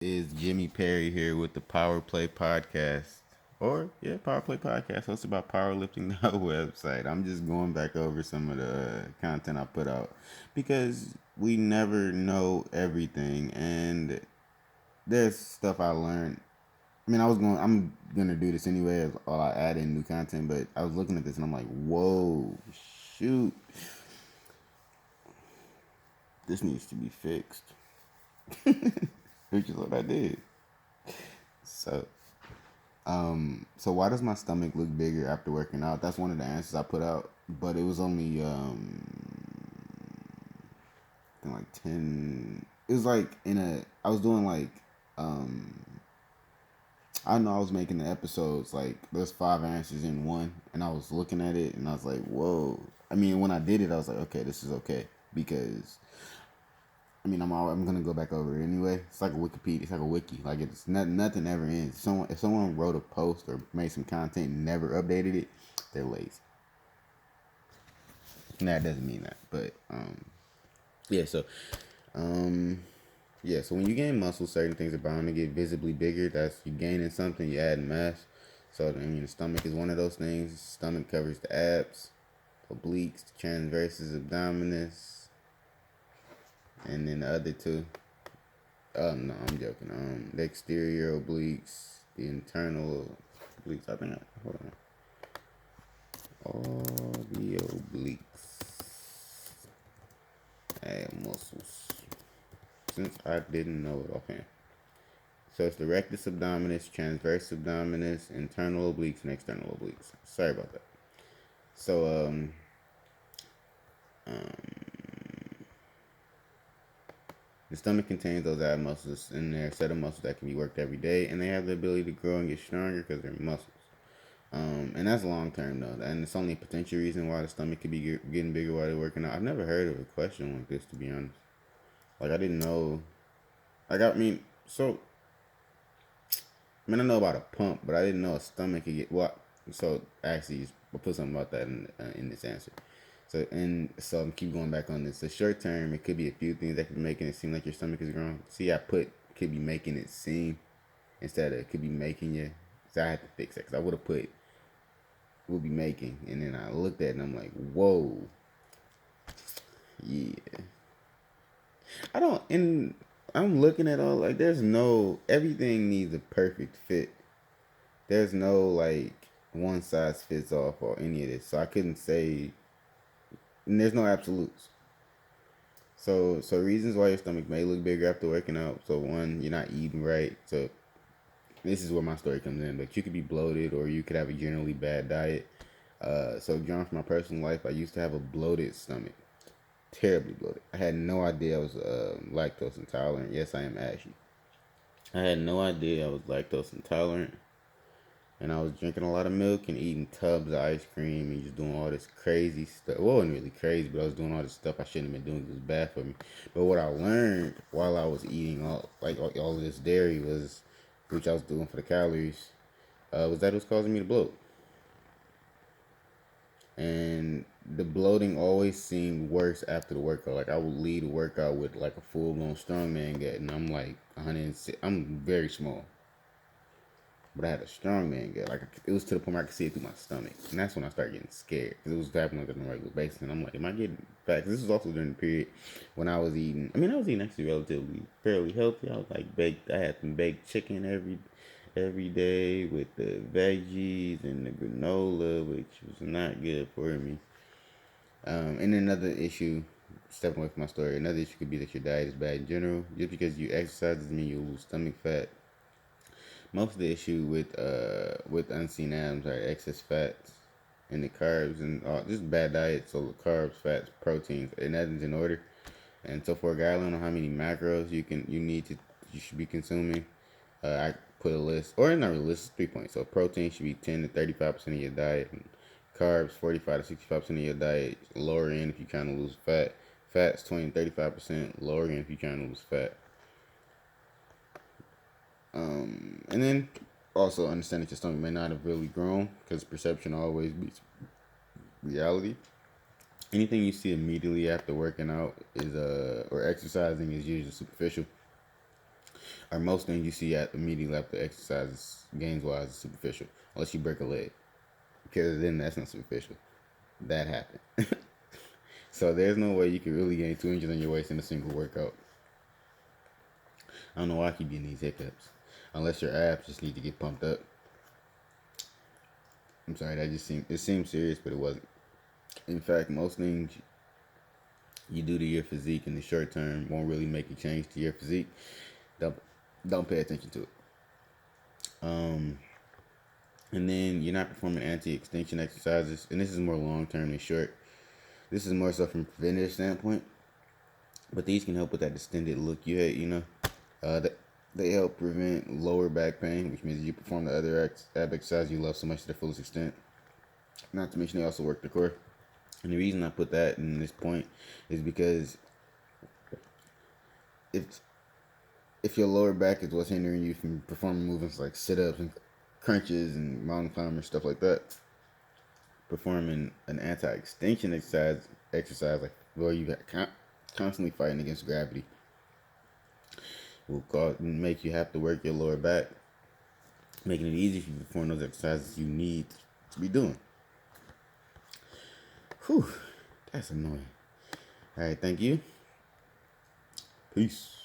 Is Jimmy Perry here with the PowerPlay podcast. PowerPlay podcast hosted by Powerlifting website. I'm just going back over some of the content I put out because we never know everything, and there's stuff I learned. I'm gonna do this anyway as all I add in new content, but I was looking at this and I'm like, whoa, shoot, this needs to be fixed, which is what I did. So so why does my stomach look bigger after working out? That's one of the answers I put out, but it was only I think like 10. It was like I was doing like um I know I was making the episodes like there's 5 answers in one, and I was looking at it and I was like, whoa. I mean, when I did it, I was like, okay, this is okay because I'm gonna go back over it anyway. It's like a Wikipedia. It's like a wiki. Like it's nothing ever ends. If someone wrote a post or made some content and never updated it, they're lazy. And that doesn't mean that, but yeah. Um, yeah. So when you gain muscle, certain things are bound to get visibly bigger. That's you gaining something, you adding mass. So the stomach is one of those things. Stomach covers the abs, obliques, the transversus abdominis, and then the other two. No, I'm joking. The exterior obliques, the internal obliques. Hold on. All the obliques and muscles. Since I didn't know it offhand. So it's the rectus abdominis, transverse abdominis, internal obliques, and external obliques. Sorry about that. So the stomach contains those ab muscles in there, set of muscles that can be worked every day, and they have the ability to grow and get stronger because they're muscles. And that's long term though, and it's only a potential reason why the stomach could be getting bigger while they're working out. I've never heard of a question like this, to be honest. Like I didn't know. Like I mean, so I know about a pump, but I didn't know a stomach could get what. So actually, we'll put something about that in this answer. So I'm keep going back on this. The short term, it could be a few things that could be making it seem like your stomach is growing. See, I put could be making it seem instead of could be making you. So I had to fix that because I would have put will be making, and then I looked at it and I'm like, whoa, yeah. I don't, and I'm looking at all like there's no everything needs a perfect fit. There's no like one size fits all for any of this, so I couldn't say. And there's no absolutes. So reasons why your stomach may look bigger after working out. So one, you're not eating right. So this is where my story comes in. But you could be bloated, or you could have a generally bad diet. So drawn from my personal life, I used to have a bloated stomach, terribly bloated. I had no idea I was lactose intolerant. Yes, I am ashy. I had no idea I was lactose intolerant, and I was drinking a lot of milk and eating tubs of ice cream and just doing all this crazy stuff. Well, it wasn't really crazy, but I was doing all this stuff I shouldn't have been doing. It was bad for me. But what I learned while I was eating all of this dairy was, which I was doing for the calories, was that it was causing me to bloat. And the bloating always seemed worse after the workout. Like I would lead a workout with like a full blown strongman gut, and I'm like 106. I'm very small, but I had a strongman gut. Like it was to the point where I could see it through my stomach, and that's when I started getting scared because it was happening like on a regular basis. And I'm like, am I getting fat? 'Cause this was also during the period when I was eating. I was eating actually relatively fairly healthy. I was like baked. I had some baked chicken every day with the veggies and the granola, which was not good for me. And another issue, stepping away from my story, another issue could be that your diet is bad in general. Just because you exercise doesn't mean you lose stomach fat. Most of the issue with unseen atoms are excess fats and the carbs and just bad diet. So the carbs, fats, proteins, and nothing's in order. And so for a guy, I don't know how many macros you should be consuming. I put a list, or not really a list, 3 points. So protein should be 10 to 35% of your diet, and carbs 45 to 65% of your diet. Lower end if you're trying to lose fat. Fats 20 to 35%. Lower end if you're trying to lose fat. And then also understand that your stomach may not have really grown because perception always beats reality. Anything you see immediately after working out is or exercising is usually superficial. or most things you see at immediately after exercises, gains wise, is superficial. Unless you break a leg, because then that's not superficial. That happened. So there's no way you can really gain 2 inches on your waist in a single workout. I don't know why I keep getting these hiccups. Unless your abs just need to get pumped up. I'm sorry, it seemed serious, but it wasn't. In fact, most things you do to your physique in the short term won't really make a change to your physique. Don't don't pay attention to it. Um, and then you're not performing anti-extension exercises, and this is more long term than short. This is more so from a preventative standpoint, but these can help with that distended look you had. They help prevent lower back pain, which means you perform the other ab exercise you love so much to the fullest extent. Not to mention they also work the core. And the reason I put that in this point is because if if your lower back is what's hindering you from performing movements like sit-ups and crunches and mountain climbers, stuff like that, performing an anti-extension exercise like where you constantly fighting against gravity will make you have to work your lower back, making it easy for you to perform those exercises you need to be doing. Whew, that's annoying. All right, thank you. Peace.